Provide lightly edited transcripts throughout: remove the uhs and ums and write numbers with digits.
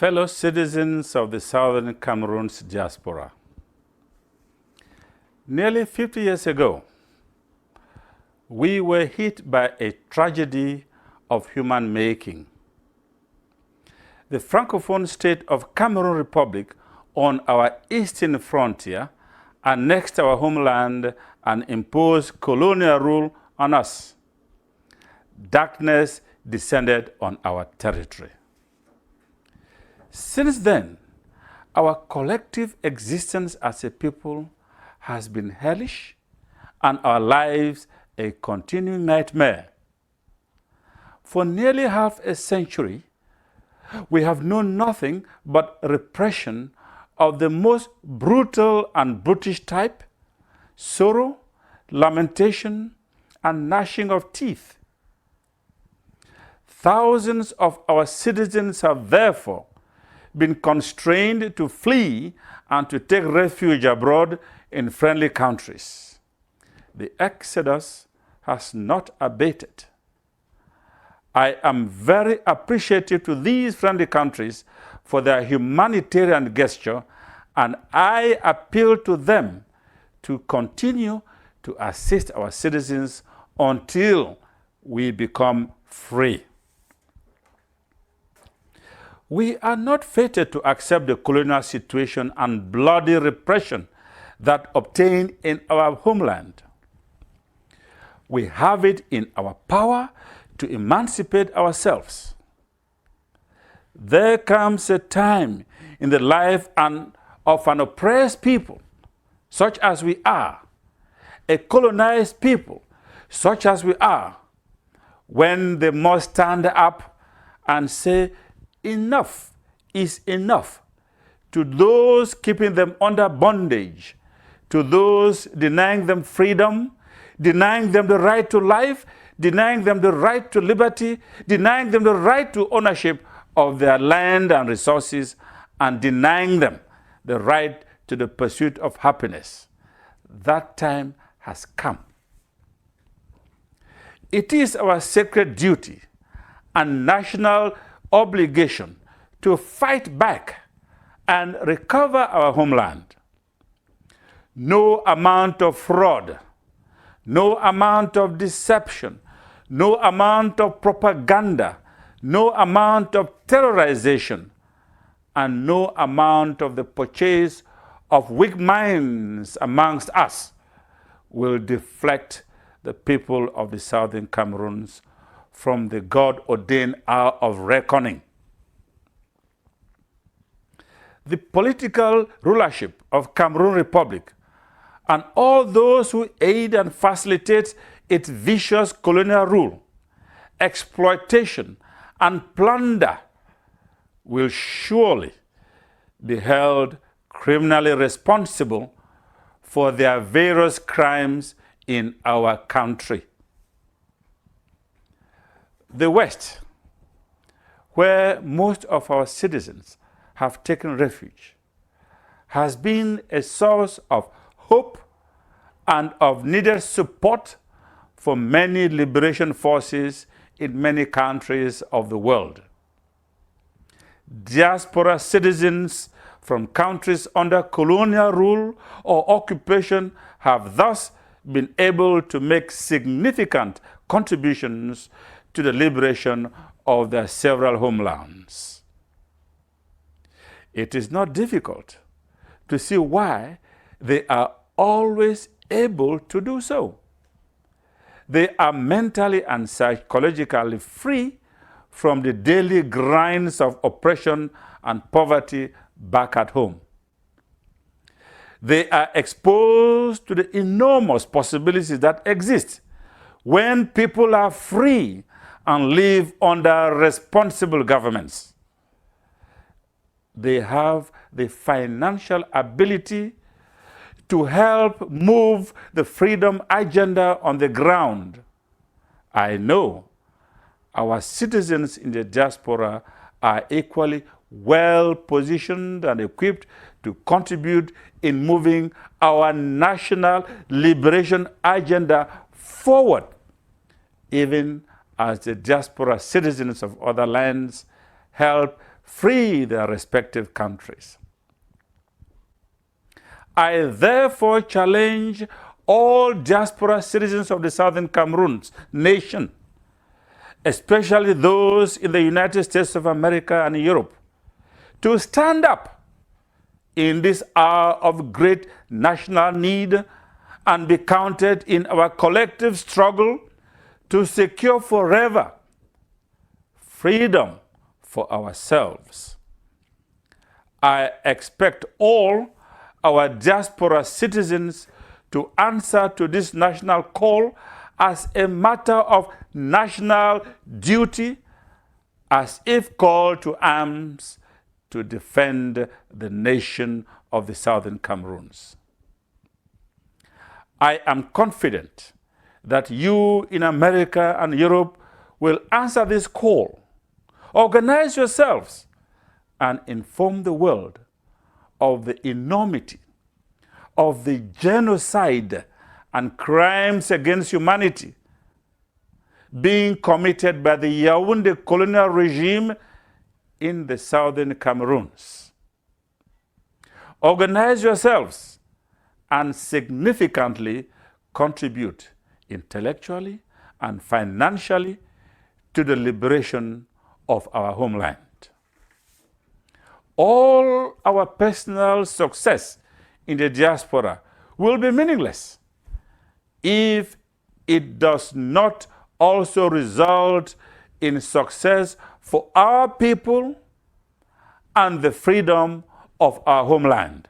Fellow citizens of the Southern Cameroons diaspora. Nearly 50 years ago, we were hit by a tragedy of human making. The Francophone state of Cameroon Republic on our eastern frontier annexed our homeland and imposed colonial rule on us. Darkness descended on our territory. Since then, our collective existence as a people has been hellish and our lives a continuing nightmare. For nearly half a century, we have known nothing but repression of the most brutal and brutish type, sorrow, lamentation, and gnashing of teeth. Thousands of our citizens have therefore been constrained to flee and to take refuge abroad in friendly countries. The exodus has not abated. I am very appreciative to these friendly countries for their humanitarian gesture, and I appeal to them to continue to assist our citizens until we become free. We are not fated to accept the colonial situation and bloody repression that obtained in our homeland. We have it in our power to emancipate ourselves. There comes a time in the life of an oppressed people, such as we are, a colonized people, such as we are, when they must stand up and say, enough is enough, to those keeping them under bondage, to those denying them freedom, denying them the right to life, denying them the right to liberty, denying them the right to ownership of their land and resources, and denying them the right to the pursuit of happiness. That time has come. It is our sacred duty and national obligation to fight back and recover our homeland. No amount of fraud, no amount of deception, no amount of propaganda, no amount of terrorization, and no amount of the purchase of weak minds amongst us will deflect the people of the Southern Cameroons from the God-ordained hour of reckoning. The political rulership of Cameroon Republic and all those who aid and facilitate its vicious colonial rule, exploitation, and plunder will surely be held criminally responsible for their various crimes in our country. The West, where most of our citizens have taken refuge, has been a source of hope and of needed support for many liberation forces in many countries of the world. Diaspora citizens from countries under colonial rule or occupation have thus been able to make significant contributions to the liberation of their several homelands. It is not difficult to see why they are always able to do so. They are mentally and psychologically free from the daily grinds of oppression and poverty back at home. They are exposed to the enormous possibilities that exist when people are free and live under responsible governments. They have the financial ability to help move the freedom agenda on the ground. I know our citizens in the diaspora are equally well positioned and equipped to contribute in moving our national liberation agenda forward, even as the diaspora citizens of other lands help free their respective countries. I therefore challenge all diaspora citizens of the Southern Cameroons nation, especially those in the United States of America and Europe, to stand up in this hour of great national need and be counted in our collective struggle to secure forever freedom for ourselves. I expect all our diaspora citizens to answer to this national call as a matter of national duty, as if called to arms to defend the nation of the Southern Cameroons. I am confident that you in America and Europe will answer this call. Organize yourselves and inform the world of the enormity of the genocide and crimes against humanity being committed by the Yaoundé colonial regime in the Southern Cameroons. Organize yourselves and significantly contribute intellectually and financially to the liberation of our homeland. All our personal success in the diaspora will be meaningless if it does not also result in success for our people and the freedom of our homeland.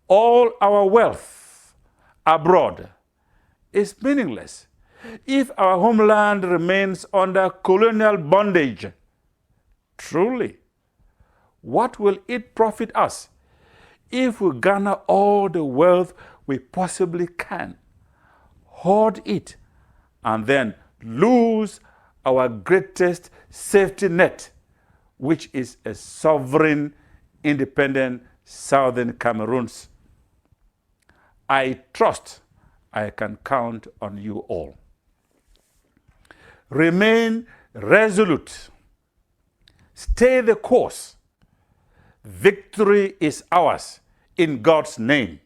All our wealth abroad is meaningless if our homeland remains under colonial bondage. Truly, what will it profit us if we garner all the wealth we possibly can, hoard it, and then lose our greatest safety net, which is a sovereign, independent Southern Cameroons? I trust I can count on you all. Remain resolute. Stay the course. Victory is ours in God's name.